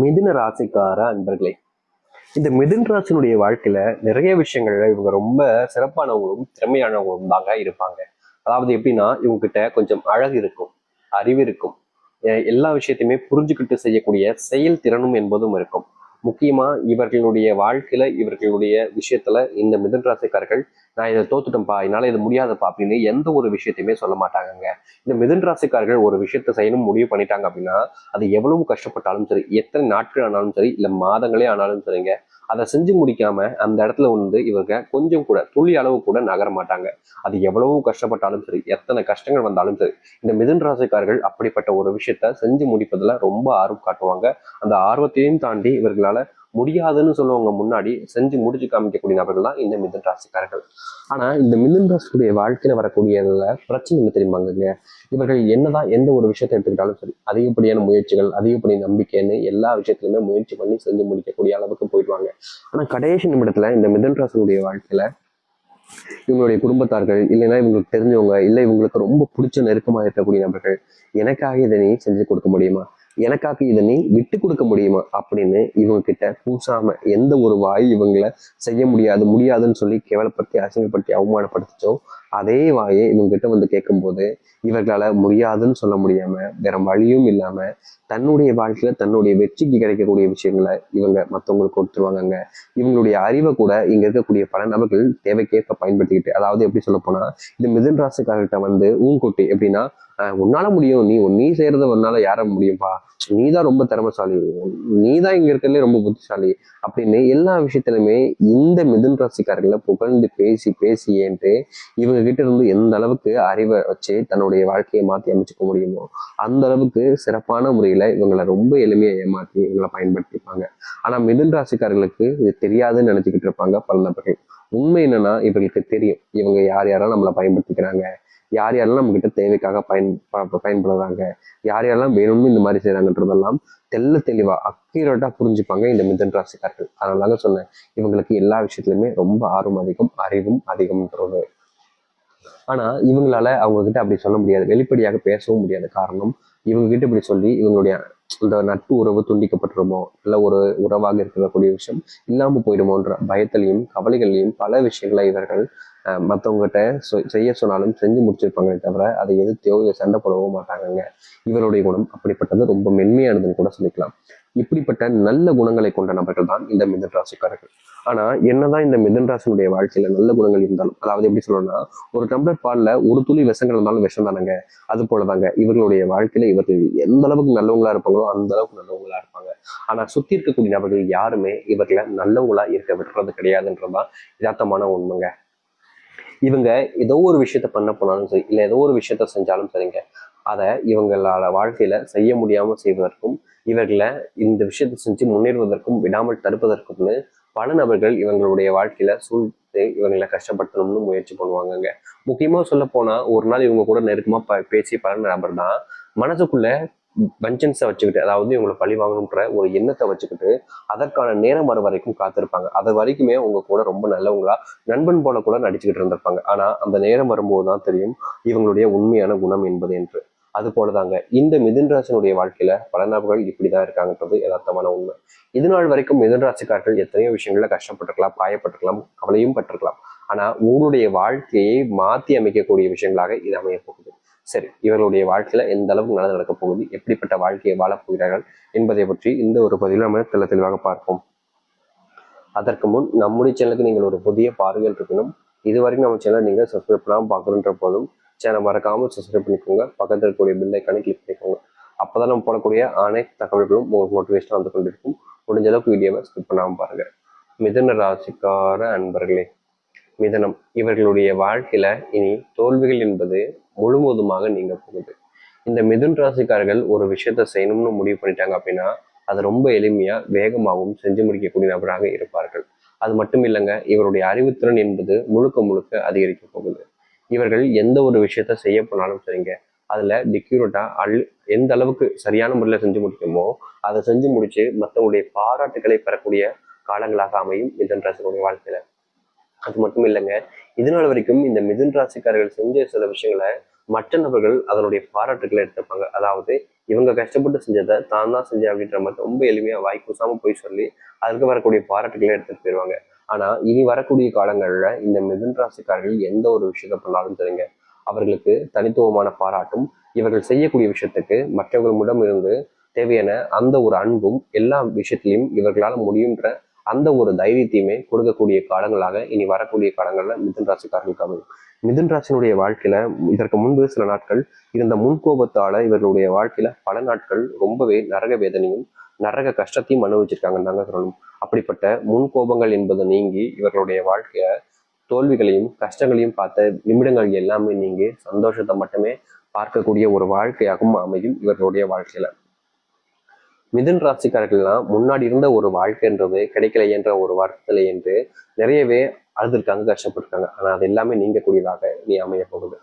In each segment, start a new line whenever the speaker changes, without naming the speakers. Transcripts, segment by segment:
மிதுன ராசிக்கார அன்பர்களே, இந்த மிதுன ராசினுடைய வாழ்க்கையில நிறைய விஷயங்கள்ல இவங்க ரொம்ப சிறப்பானவங்களும் திறமையானவங்களும் தாங்க இருப்பாங்க. அதாவது எப்படின்னா, இவங்க கிட்ட கொஞ்சம் அழகு இருக்கும், அறிவு இருக்கும், எல்லா விஷயத்தையுமே புரிஞ்சுக்கிட்டு செய்யக்கூடிய செயல் திறனும் என்பதும் இருக்கும். முக்கியமா இவர்களுடைய வாழ்க்கையில இவர்களுடைய விஷயத்துல இந்த மிதுன ராசிக்காரர்கள், நான் இதை தோத்துட்டேன்ப்பா, என்னால இது முடியாதப்பா அப்படின்னு எந்த ஒரு விஷயத்தையுமே சொல்ல மாட்டாங்க. இந்த மிதுன ராசிக்காரர்கள் ஒரு விஷயத்த செய்யணும் முடிவு பண்ணிட்டாங்க அப்படின்னா, அது எவ்வளவு கஷ்டப்பட்டாலும் சரி, எத்தனை நாட்கள் ஆனாலும் சரி, இல்ல மாதங்களே ஆனாலும் சரிங்க, அதை செஞ்சு முடிக்காம அந்த இடத்துல இவங்க கொஞ்சம் கூட துளி அளவு கூட நகர மாட்டாங்க. அது எவ்வளவு கஷ்டப்பட்டாலும் சரி, எத்தனை கஷ்டங்கள் வந்தாலும் சரி, இந்த மிதுன ராசிக்காரர்கள் அப்படிப்பட்ட ஒரு விஷயத்த செஞ்சு முடிப்பதுல ரொம்ப ஆர்வம் காட்டுவாங்க. அந்த ஆர்வத்தையும் தாண்டி இவர்களால முடியாதுன்னு சொல்லுவவங்க முன்னாடி செஞ்சு முடிச்சு காமிக்கக்கூடிய நபர்கள் தான் இந்த மிதுன ராசிக்காரர்கள். ஆனா இந்த மிதுன ராசியுடைய வாழ்க்கையில வரக்கூடியதுல பிரச்சனை என்ன தெரியுமாங்க? இவர்கள் என்னதான் எந்த ஒரு விஷயத்தை எடுத்துக்கிட்டாலும் சரி, அதிகப்படியான முயற்சிகள், அதிகப்படியான நம்பிக்கைன்னு எல்லா விஷயத்திலுமே முயற்சி பண்ணி செஞ்சு முடிக்கக்கூடிய அளவுக்கு போயிடுவாங்க. ஆனா கடைசி நிமிடத்துல இந்த மிதுன ராசியுடைய வாழ்க்கையில இவங்களுடைய குடும்பத்தார்கள், இல்லைன்னா இவங்களுக்கு தெரிஞ்சவங்க, இல்லை இவங்களுக்கு ரொம்ப பிடிச்ச நெருக்கமா இருக்கக்கூடிய நபர்கள், எனக்காக இதை நீ செஞ்சு கொடுக்க முடியுமா, எனக்காக இதை நீ விட்டு கொடுக்க முடியுமா அப்படின்னு இவங்க கிட்ட கூசாம எந்த ஒரு வாய் இவங்களை செய்ய முடியாதுன்னு சொல்லி கேவலப்படுத்தி அசிங்கப்படுத்தி அவமானப்படுத்திச்சோ, அதே வாயை இவங்க கிட்ட வந்து கேட்கும்போது இவர்களால முடியாதுன்னு சொல்ல முடியாம வேற வழியும் இல்லாம தன்னுடைய வாழ்க்கையில தன்னுடைய வெற்றிக்கு கிடைக்கக்கூடிய விஷயங்களை இவங்க மற்றவங்களுக்கு கொடுத்துருவாங்கங்க. இவங்களுடைய அறிவை கூட இங்க இருக்கக்கூடிய பல நபர்கள் தேவைக்கேற்ப பயன்படுத்திக்கிட்டு, அதாவது எப்படி சொல்ல போனா, இந்த மிதுன ராசிக்காரர்கிட்ட ஊன்குட்டி எப்படின்னா, உன்னால முடியும், நீ செய்யறத உன்னால யார முடியும்பா, நீதான் ரொம்ப திறமைசாலி, நீதான் இங்க இருக்கிறதுலே ரொம்ப புத்திசாலி அப்படின்னு எல்லா விஷயத்திலுமே இந்த மிதுன ராசிக்காரர்களை புகழ்ந்து பேசி பேசி ஏன்ட்டு இவங்க கிட்ட இருந்து எந்த அளவுக்கு அறிவை வச்சு தன்னுடைய வாழ்க்கையை மாற்றி அமைச்சுக்க முடியுமோ அந்த அளவுக்கு சிறப்பான முறையில இவங்களை ரொம்ப எளிமையா ஏமாற்றி இவங்களை பயன்படுத்திப்பாங்க. ஆனா மிதுன ராசிக்காரர்களுக்கு இது தெரியாதுன்னு நினைச்சுக்கிட்டு இருப்பாங்க பல நபர்கள். உண்மை என்னன்னா, இவர்களுக்கு தெரியும் இவங்க யார் யாரெல்லாம் நம்மளை பயன்படுத்திக்கிறாங்க, யார் யாரெல்லாம் நம்ம கிட்ட தேவைக்காக பயன்படுறாங்க, யார் யாரெல்லாம் வேணும்னு இந்த மாதிரி செய்யறாங்கன்றதெல்லாம் தெல்ல தெளிவா அக்யூரேட்டா புரிஞ்சுப்பாங்க இந்த மிதுன ராசிக்காரர்கள். அதனால சொன்னேன், இவங்களுக்கு எல்லா விஷயத்திலுமே ரொம்ப ஆர்வம் அதிகம், அறிவும் அதிகம்ன்றது. ஆனா இவங்களால அவங்க கிட்ட அப்படி சொல்ல முடியாது, வெளிப்படையாக பேசவும் முடியாது. காரணம், இவங்க கிட்ட இப்படி சொல்லி இவங்களுடைய இந்த நட்பு உறவு துண்டிக்கப்பட்டுருமோ, இல்ல ஒரு உறவாக இருக்கக்கூடிய விஷயம் இல்லாம போயிடுமோன்ற பயத்திலையும் கவலைகளையும் பல விஷயங்களை இவர்கள் மற்றவங்ககிட்ட செய்ய சொன்னாலும் செஞ்சு முடிச்சிருப்பாங்களே தவிர அதை எதிர்த்தையோ சண்டை போடவோ மாட்டாங்க. இவருடைய குணம் அப்படிப்பட்டது, ரொம்ப மென்மையானதுன்னு கூட சொல்லிக்கலாம். இப்படிப்பட்ட நல்ல குணங்களை கொண்ட நபர்கள் தான் இந்த மிதுன ராசிக்காரர்கள். ஆனா என்னதான் இந்த மிதுன ராசினுடைய வாழ்க்கையில நல்ல குணங்கள் இருந்தாலும், அதாவது எப்படி சொல்லணும்னா, ஒரு டம்ளர் பால்ல ஒரு துளி விஷங்கள் இருந்தாலும் விஷம் தானங்க. அது போலதாங்க இவர்களுடைய வாழ்க்கையில இவர்கள் எந்த அளவுக்கு நல்லவங்களா இருப்பாங்களோ அந்த அளவுக்கு நல்லவங்களா இருப்பாங்க. ஆனா சுத்தி இருக்கக்கூடிய நபர்கள் யாருமே இவர்களை நல்லவங்களா இருக்க விடுறது கிடையாதுன்றதுதான் யதார்த்தமான உண்மைங்க. இவங்க ஏதோ ஒரு விஷயத்த பண்ண போனாலும் சரி, இல்லை ஏதோ ஒரு விஷயத்த செஞ்சாலும் சரிங்க, அதை இவங்களால வாழ்க்கையில செய்ய முடியாம செய்வதற்கும், இவர்களை இந்த விஷயத்தை செஞ்சு முன்னேறுவதற்கும் விடாமல் தடுப்பதற்கும்னு பல நபர்கள் இவங்களுடைய வாழ்க்கையில சூழ்ந்து இவங்களை கஷ்டப்படுத்தணும்னு முயற்சி பண்ணுவாங்கங்க. முக்கியமா சொல்ல போனா, ஒரு நாள் இவங்க கூட நெருக்கமா பேசி பல நபர் தான் மனசுக்குள்ள வெஞ்சன்ஸை வச்சுக்கிட்டு, அதாவது இவங்களை பழி வாங்கணுன்ற ஒரு எண்ணத்தை வச்சுக்கிட்டு அதற்கான நேரம் வர வரைக்கும் காத்திருப்பாங்க. அது வரைக்குமே உங்க கூட ரொம்ப நல்லவங்களா நண்பன் போல கூட நடிச்சுக்கிட்டு இருந்திருப்பாங்க. ஆனா அந்த நேரம் வரும்போது தான் தெரியும் இவங்களுடைய உண்மையான குணம் என்பது என்று. அது போலதாங்க இந்த மிதுன ராசினுடைய வாழ்க்கையில பல நபர்கள் இப்படிதான் இருக்காங்கன்றது யதார்த்தமான உண்மை. இது நாள் வரைக்கும் மிதுன ராசிக்காரர்கள் எத்தனையோ விஷயங்கள்ல கஷ்டப்பட்டிருக்கலாம், காயப்பட்டிருக்கலாம், கவலையும் பட்டிருக்கலாம். ஆனா உங்களுடைய வாழ்க்கையை மாற்றி அமைக்கக்கூடிய விஷயங்களாக இது அமைய போகுது. சரி, இவர்களுடைய வாழ்க்கையில எந்த அளவுக்கு நல்லது நடக்க போகுது, எப்படிப்பட்ட வாழ்க்கையை வாழப் போகிறார்கள் என்பதை பற்றி இந்த ஒரு பதிவில் நம்ம தெளிவாக பார்ப்போம். அதற்கு முன் நம்முடைய சேனலுக்கு நீங்கள் ஒரு புதிய பார்வையில் இருக்கணும். இதுவரைக்கும் நம்ம சேனல் நீங்கள் சப்ஸ்கிரைப் பண்ணாமல் பார்க்குறன்ற போதும் சேனல் மறக்காமல் சப்ஸ்கிரைப் பண்ணிக்கோங்க. பக்கத்தில் இருக்கக்கூடிய பெல் ஐக்கானை கிளிக் பண்ணிக்கோங்க. அப்போதான் நம்ம போடக்கூடிய அனைத்து தகவல்களும் உங்களுக்கு மோட்டிவேஷனாக வந்து கொண்டிருக்கும். முடிஞ்ச அளவுக்கு வீடியோவை ஸ்கிப் பண்ணாமல் பாருங்க. மிதுன ராசிக்கார அன்பர்களே, மிதனம் இவர்களுடைய வாழ்க்கையில இனி தோல்விகள் என்பது முழுவதுமாக நீங்க போகுது. இந்த மிதுன ராசிக்காரர்கள் ஒரு விஷயத்த செய்யணும்னு முடிவு பண்ணிட்டாங்க அப்படின்னா அதை ரொம்ப எளிமையா வேகமாகவும் செஞ்சு முடிக்கக்கூடிய நபராக இருப்பார்கள். அது மட்டும் இல்லைங்க, இவருடைய அறிவுத்திறன் என்பது முழுக்க முழுக்க அதிகரிக்க போகுது. இவர்கள் எந்த ஒரு விஷயத்த செய்ய போனாலும் சரிங்க, அதுல டிக்யூரேட்டா எந்த அளவுக்கு சரியான முறையில செஞ்சு முடிக்குமோ அதை செஞ்சு முடிச்சு மற்றவங்களுடைய பாராட்டுகளை பெறக்கூடிய காலங்களாக அமையும் மிதுன ராசிகளுடைய வாழ்க்கையில. அது மட்டும் இல்லைங்க, இதனால வரைக்கும் இந்த மிதுன ராசிக்காரர்கள் செஞ்ச சில விஷயங்களை மற்ற நபர்கள் அதனுடைய பாராட்டுகளை எடுத்துப்பாங்க. அதாவது இவங்க கஷ்டப்பட்டு செஞ்சதை தான் தான் செஞ்சேன் அப்படின்ற மாதிரி ரொம்ப எளிமையா வாய் கூசாம போய் சொல்லி அதுக்கு வரக்கூடிய பாராட்டுகளை எடுத்துட்டு போயிடுவாங்க. ஆனா இனி வரக்கூடிய காலங்கள்ல இந்த மிதுன ராசிக்காரர்கள் எந்த ஒரு விஷயத்த பண்ணாலும் சரிங்க, அவர்களுக்கு தனித்துவமான பாராட்டும், இவர்கள் செய்யக்கூடிய விஷயத்துக்கு மற்றவர்களிடம் இருந்து தேவையான அந்த ஒரு அன்பும் எல்லா விஷயத்திலையும் இவர்களால் முடியுன்ற அந்த ஒரு தைரியத்தையுமே கொடுக்கக்கூடிய காலங்களாக இனி வரக்கூடிய காலங்கள்ல மிதுன ராசிக்காரர்களுக்கு அமையும். மிதுன ராசினுடைய வாழ்க்கையில இதற்கு முன்பு சில நாட்கள் இருந்த முன்கோபத்தால இவர்களுடைய வாழ்க்கையில பல நாட்கள் ரொம்பவே நரக வேதனையும் நரக கஷ்டத்தையும் அனுபவிச்சிருக்காங்கன்னு தாங்க சொல்லணும். அப்படிப்பட்ட முன்கோபங்கள் என்பது நீங்கி இவர்களுடைய வாழ்க்கைய தோல்விகளையும் கஷ்டங்களையும் பார்த்த நிமிடங்கள் எல்லாமே நீங்கி சந்தோஷத்தை மட்டுமே பார்க்கக்கூடிய ஒரு வாழ்க்கையாகவும் அமையும் இவர்களுடைய வாழ்க்கையில. மிதுன் ராசிக்காரர்கள்லாம் முன்னாடி இருந்த ஒரு வாழ்க்கைன்றது கிடைக்கல என்ற ஒரு வருத்தத்துல என்று நிறையவே அழுதுருக்காங்க, கஷ்டப்பட்டிருக்காங்க. ஆனா அது எல்லாமே நீங்கக்கூடியதாக நீ அமைய போகுது.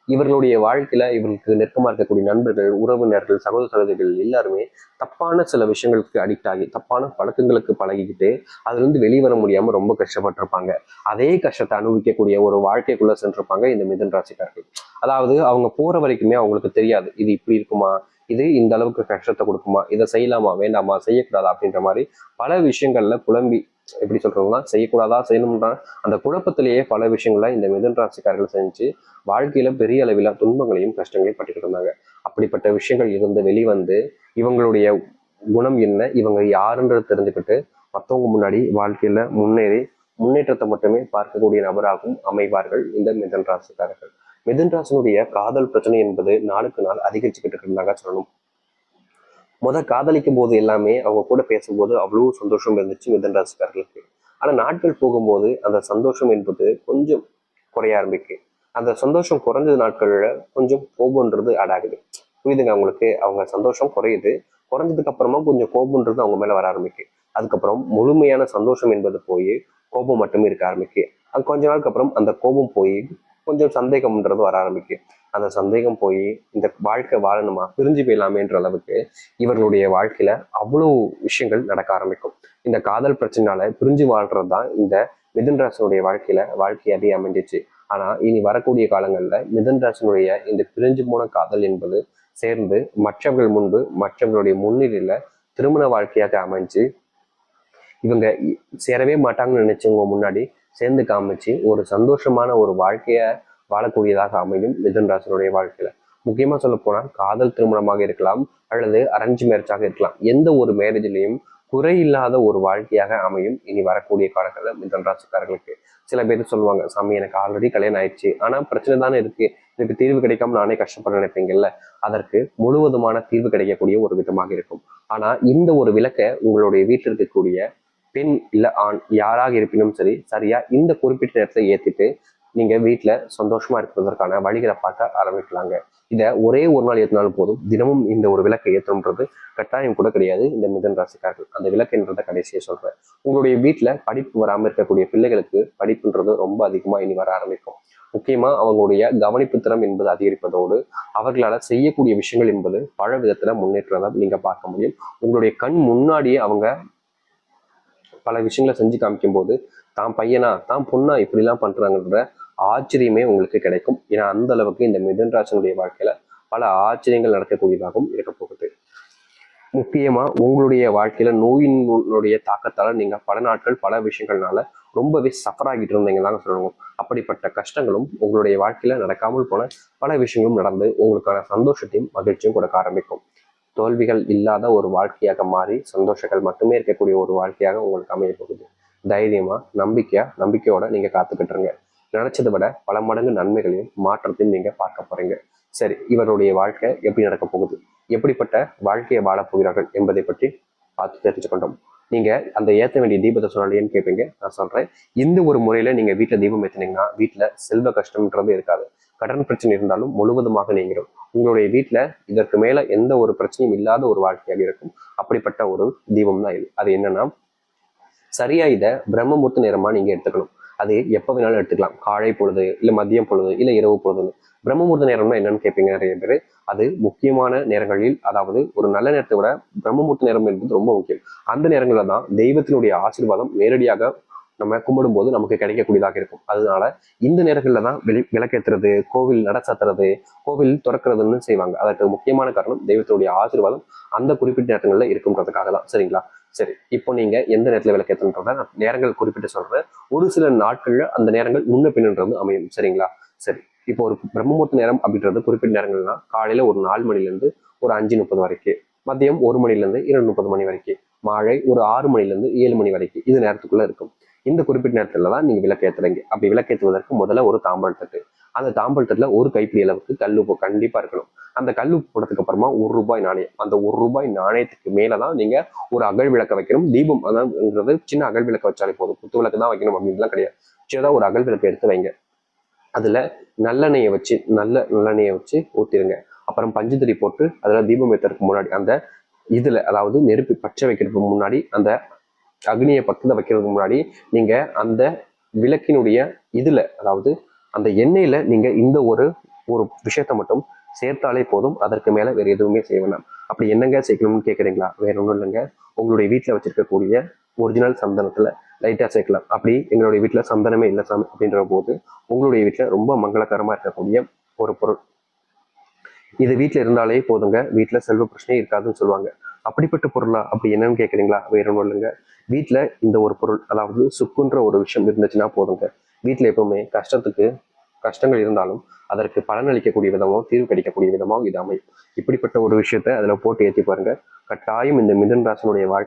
இவர்களுடைய வாழ்க்கையில இவர்களுக்கு நெருக்கமா இருக்கக்கூடிய நண்பர்கள், உறவினர்கள், சகோதர சகோதரிகள் எல்லாருமே தப்பான சில விஷயங்களுக்கு அடிக்ட் ஆகி தப்பான பழக்கங்களுக்கு பழகிக்கிட்டு அதுல இருந்து வெளிவர முடியாம ரொம்ப கஷ்டப்பட்டிருப்பாங்க. அதே கஷ்டத்தை அனுபவிக்கக்கூடிய ஒரு வாழ்க்கைக்குள்ள சென்றிருப்பாங்க இந்த மிதுன் ராசிக்காரர்கள். அதாவது அவங்க போற வரைக்குமே அவங்களுக்கு தெரியாது இது இப்படி இருக்குமா, இது இந்த அளவுக்கு கஷ்டத்தை கொடுக்குமா, இதை செய்யலாமா வேண்டாமா செய்யக்கூடாதா அப்படின்ற மாதிரி பல விஷயங்கள்ல குழம்பி எப்படி சொல்றோம்னா செய்யக்கூடாதா செய்யணும்னா அந்த குழப்பத்திலேயே பல விஷயங்களை இந்த மிதுன் ராசிக்காரர்கள் செஞ்சு வாழ்க்கையில பெரிய அளவில துன்பங்களையும் கஷ்டங்களையும் பட்டுக்கிட்டு இருந்தாங்க. அப்படிப்பட்ட விஷயங்கள் இருந்து வெளிவந்து இவங்களுடைய குணம் என்ன, இவங்க யாருன்றது தெரிஞ்சுக்கிட்டு மற்றவங்க முன்னாடி வாழ்க்கையில முன்னேற்றத்தை மட்டுமே பார்க்கக்கூடிய நபராகவும் அமைவார்கள் இந்த மிதுன் ராசிக்காரர்கள். மிதுன் ராசினுடைய காதல் பிரச்சனை என்பது நாளுக்கு நாள் அதிகரிச்சுக்கிட்டு இருந்தாங்க சொல்லணும். காதலிக்கும் போது எல்லாமே அவங்க கூட பேசும்போது அவ்வளவு சந்தோஷம் இருந்துச்சு மிதுன் ராசிக்காரர்களுக்கு. ஆனா நாட்கள் போகும்போது அந்த சந்தோஷம் என்பது கொஞ்சம் குறைய ஆரம்பிக்கு. அந்த சந்தோஷம் குறைஞ்சது நாட்கள்ல கொஞ்சம் கோபம்ன்றது ஆடாகுது. புரியுதுங்க அவங்களுக்கு? அவங்க சந்தோஷம் குறையுது, குறைஞ்சதுக்கு அப்புறமா கொஞ்சம் கோபம்ன்றது அவங்க மேல வர ஆரம்பிக்கு. அதுக்கப்புறம் முழுமையான சந்தோஷம் என்பது போய் கோபம் மட்டுமே இருக்க ஆரம்பிக்கு. அது கொஞ்ச நாளுக்கு அப்புறம் அந்த கோபம் போய் கொஞ்சம் சந்தேகம்ன்றது வர ஆரம்பிக்கு. அந்த சந்தேகம் போய் இந்த வாழ்க்கை வாழணுமா பிரிஞ்சு போயிடலாமேன்ற அளவுக்கு இவர்களுடைய வாழ்க்கையில அவ்வளவு விஷயங்கள் நடக்க ஆரம்பிக்கும். இந்த காதல் பிரச்சனைனால பிரிஞ்சு வாழ்றது தான் இந்த மிதுன் ராசினுடைய வாழ்க்கையாவே அமைஞ்சிச்சு. ஆனா இனி வரக்கூடிய காலங்கள்ல மிதுன் ராசினுடைய இந்த பிரிஞ்சு போன காதல் என்பது சேர்ந்து மற்றவர்கள் முன்பு மற்றவர்களுடைய முன்னிலையில திருமண வாழ்க்கையாக அமைஞ்சு இவங்க சேரவே மாட்டாங்கன்னு நினைச்சவங்க முன்னாடி சேர்ந்து காமிச்சு ஒரு சந்தோஷமான ஒரு வாழ்க்கைய வாழக்கூடியதாக அமையும் மிதுன் ராசினுடைய வாழ்க்கையில. முக்கியமா சொல்ல போனா காதல் திருமணமாக இருக்கலாம் அல்லது அரேஞ்ச் மேரேஜாக இருக்கலாம். எந்த ஒரு மேரேஜ்லையும் குறையில்லாத ஒரு வாழ்க்கையாக அமையும் இனி வரக்கூடிய காலங்களில் மிதுன் ராசிக்காரர்களுக்கு. சில பேர் சொல்லுவாங்க, சாமி எனக்கு ஆல்ரெடி கல்யாணம் ஆயிடுச்சு ஆனா பிரச்சனை தானே இருக்கு, இதுக்கு தீர்வு கிடைக்காம நானே கஷ்டப்பட நினைப்பீங்கல்ல, அதற்கு முழுவதுமான தீர்வு கிடைக்கக்கூடிய ஒரு விதமாக இருக்கும். ஆனா இந்த ஒரு விளக்கை உங்களுடைய வீட்டில் இருக்கக்கூடிய பெண் இல்ல ஆண் யாராக இருப்பினும் சரி சரியா இந்த குறிப்பிட்ட நேரத்தை ஏத்திட்டு நீங்க வீட்டுல சந்தோஷமா இருக்கிறதற்கான வழிகளை பார்க்க ஆரம்பிக்கலாங்க. இதை ஒரே ஒரு நாள் ஏற்றினாலும் போதும். தினமும் இந்த ஒரு விளக்கை ஏற்றணுன்றது கட்டாயம் கூட கிடையாது இந்த மிதுன் ராசிக்காரர்கள். அந்த விளக்குன்றதை கடைசியை சொல்றேன். உங்களுடைய வீட்டுல படிப்பு வராம இருக்கக்கூடிய பிள்ளைகளுக்கு படிப்புன்றது ரொம்ப அதிகமா இனி வர ஆரம்பிக்கும். முக்கியமா அவங்களுடைய கவனிப்பு திறம் என்பது அதிகரிப்பதோடு அவர்களால செய்யக்கூடிய விஷயங்கள் என்பது பல விதத்துல முன்னேற்றத்தை நீங்க பார்க்க முடியும். உங்களுடைய கண் முன்னாடியே அவங்க பல விஷயங்களை செஞ்சு காமிக்கும் போது தான் பையனா தான் பொண்ணா இப்படிலாம் பண்றாங்கன்ற ஆச்சரியமே உங்களுக்கு கிடைக்கும். ஏன்னா அந்த அளவுக்கு இந்த மிதுன் ராசினுடைய வாழ்க்கையில பல ஆச்சரியங்கள் நடக்கக்கூடியதாகவும் இருக்க போகுது. முக்கியமா உங்களுடைய வாழ்க்கையில நோயினுடைய தாக்கத்தால நீங்க பல நாட்கள் பல விஷயங்கள்னால ரொம்பவே சஃபர் ஆகிட்டு இருந்தீங்கன்னு சொல்லணும். அப்படிப்பட்ட கஷ்டங்களும் உங்களுடைய வாழ்க்கையில நடக்காமல் போன பல விஷயங்களும் நடந்து உங்களுக்கான சந்தோஷத்தையும் மகிழ்ச்சியும் கொடுக்க ஆரம்பிக்கும். தோல்விகள் இல்லாத ஒரு வாழ்க்கையாக மாறி சந்தோஷங்கள் மட்டுமே இருக்கக்கூடிய ஒரு வாழ்க்கையாக உங்களுக்கு அமைய போகுது. தைரியமா நம்பிக்கையோட நீங்க காத்துக்கிட்டுருங்க. நினைச்சதை விட பல மடங்கு நன்மைகளையும் மாற்றத்தையும் நீங்க பார்க்க போறீங்க. சரி, இவருடைய வாழ்க்கை எப்படி நடக்க போகுது, எப்படிப்பட்ட வாழ்க்கையை வாழப் போகிறார்கள் என்பதை பற்றி பார்த்து தெரிஞ்சுக்கொண்டோம். நீங்க அந்த ஏற்ற வேண்டிய தீபத்தை சொன்னாலேன்னு கேட்பீங்க. நான் சொல்றேன், இந்த ஒரு முறையில நீங்க வீட்டுல தீபம் ஏற்றினீங்கன்னா வீட்டுல செல்வ கஷ்டம்ன்றது இருக்காது. கடன் பிரச்சனை இருந்தாலும் முழுவதுமாக நீங்கிடும். உங்களுடைய வீட்டுல இதற்கு மேல எந்த ஒரு பிரச்சனையும் இல்லாத ஒரு வாழ்க்கையாக இருக்கும். அப்படிப்பட்ட ஒரு தீபம் தான் இது. அது என்னன்னா, சரியா இதை பிரம்மமுகூர்த்த நேரமா நீங்க எடுத்துக்கணும். அது எப்ப வேணாலும் எடுத்துக்கலாம். காலை பொழுது இல்ல மதியம் பொழுது இல்ல இரவு பொழுதுன்னு. பிரம்மமுகூர்த்த நேரம்னா என்னன்னு கேட்பீங்க நிறைய பேர். அது முக்கியமான நேரங்களில், அதாவது ஒரு நல்ல நேரத்தை விட பிரம்மமுகூர்த்த நேரம் என்பது ரொம்ப முக்கியம். அந்த நேரங்களில் தான் தெய்வத்தினுடைய ஆசீர்வாதம் நேரடியாக நம்ம கும்பிடும் போது நமக்கு கிடைக்கக்கூடியதாக இருக்கும். அதனால இந்த நேரங்கள்ல தான் விளக்கேற்றுறது, கோவில் நட சாத்துறது, கோவில் திறக்கிறதுன்னு செய்வாங்க. அதற்கு முக்கியமான காரணம் தெய்வத்துடைய ஆசீர்வாதம் அந்த குறிப்பிட்ட நேரங்கள்ல இருக்குன்றதுக்காக தான். சரிங்களா? சரி, இப்போ நீங்க எந்த நேரத்துல விளக்கேற்றன்றத நான் நேரங்கள் குறிப்பிட்டு சொல்றேன். ஒரு சில நாட்கள்ல அந்த நேரங்கள் முன்ன பின்னுன்றது அமையும். சரிங்களா? சரி, இப்போ ஒரு பிரம்மமுகூர்த்த நேரம் அப்படின்றது குறிப்பிட்ட நேரங்கள்னா காலையில ஒரு 4 மணிலேருந்து ஒரு 5:30 வரைக்கும், மதியம் 1 மணிலேருந்து 2:30 மணி வரைக்கும், மாலை ஒரு 6 மணிலேருந்து 7 மணி வரைக்கும் இது நேரத்துக்குள்ள இருக்கும். இந்த குறிப்பிட்ட நேரத்துல தான் நீங்க விளக்கேற்றுறீங்க. அப்படி விளக்கேற்றுவதற்கு முதல்ல ஒரு தாம்பல் தட்டு, அந்த தாம்பல் தட்டுல ஒரு கைப்பிடி அளவுக்கு கல்லுப்பு கண்டிப்பா இருக்கணும். அந்த கல்லுப்பு போனதுக்கு அப்புறமா ₹1 நாணயம், அந்த ₹1 நாணயத்துக்கு மேலதான் நீங்க ஒரு அகல் விளக்க வைக்கணும். தீபம் அதாவது சின்ன அகல் விளக்க வச்சாலே போதும், குத்து விளக்கு தான் வைக்கணும் அப்படின்லாம் கிடையாது. சின்னதா ஒரு அகல் விளக்கு எடுத்து வைங்க. அதுல நல்லெண்ணெயை வச்சு ஊத்திருங்க. அப்புறம் பஞ்சுத்திரி போட்டு அதுல தீபம் ஏற்றுறதுக்கு முன்னாடி அந்த இதுல, அதாவது நெருப்பு பச்சை வைக்கிறதுக்கு முன்னாடி, அந்த அக்னியை பக்கத்துல வைக்கிறதுக்கு முன்னாடி நீங்க அந்த விளக்கினுடைய இதுல, அதாவது அந்த எண்ணெயில நீங்க இந்த ஒரு ஒரு விஷயத்த மட்டும் சேர்த்தாலே போதும். அதற்கு மேல வேற எதுவுமே செய்ய வேண்டாம். அப்படி என்னங்க சேர்க்கணும்னு கேட்குறீங்களா? வேற ஒன்றும் இல்லைங்க. உங்களுடைய வீட்டுல வச்சிருக்கக்கூடிய ஒரிஜினல் சந்தனத்துல லைட்டா சேர்க்கலாம். அப்படி எங்களுடைய வீட்டுல சந்தனமே இல்லை சாமி அப்படின்ற போது உங்களுடைய வீட்டுல ரொம்ப மங்களகரமா இருக்கக்கூடிய ஒரு பொருள் இது வீட்டுல இருந்தாலே போதுங்க, வீட்டுல செல்வ பிரச்சனையே இருக்காதுன்னு சொல்லுவாங்க. அப்படிப்பட்ட பொருளா? அப்படி என்னன்னு கேட்குறீங்களா? வேற ஒன்றும் இல்லைங்க. வீட்டுல இந்த ஒரு பொருள், அதாவது சுக்குன்ற ஒரு விஷயம் இருந்துச்சுன்னா போதுங்க, வீட்டுல எப்பவுமே கஷ்டங்கள் இருந்தாலும் அதற்கு பலன் அளிக்கக்கூடிய விதமோ தீர்வு கிடைக்கக்கூடிய விதமோ இது அமையும். இப்படிப்பட்ட ஒரு விஷயத்த அதுல போட்டு ஏற்றி பாருங்க. கட்டாயம் இந்த மிதுன ராசினுடைய வாழ்க்கை